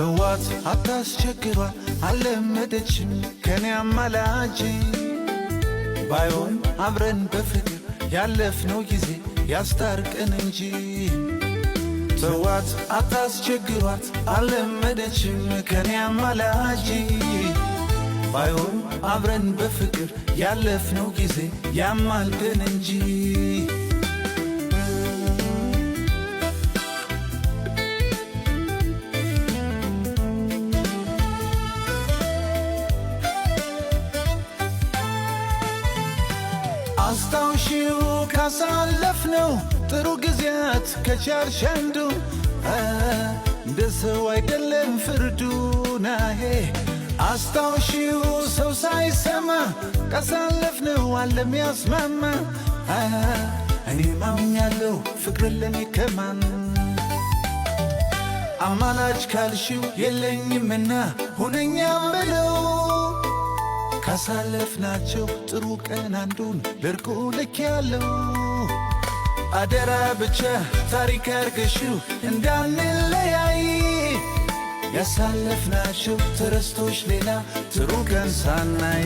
ተዋት አታስቸግሯት አልለመደችም ከኔ አማላጅ ባይሆን አብረን በፍቅር ያለፍነው ጊዜ ያስታርቀን እንጂ ተዋት አታስቸግሯት አልለመደችም ከኔ አማላጅ ባይሆን አብረን በፍቅር ያለፍነው ጊዜ ያማልደን እንጂ አስታውሺው ካሳለፍነው ጥሩ ጊዜያት ከቻልሽ አንዱ እንደ ሰው አይደለም ፍርዱ ናሄ አስታውሺው ሰው ሳይሰማ ካሳለፍነው ዓለም ያስማማ እኔ ማምኛለሁ ፍቅርን ለኔ ከማን አማላጅ ካልሽው የለኝምና ሁነኛ በለው ካሳለፍናቸው ጥሩ ቀን አንዱን ለርቁ ልክ ያለው አደራ ብቻ ታሪክ አርገሽው እንዳንለያይ ያሳለፍናቸው ተረስቶሽ ሌላ ጥሩ ቀን ሳናይ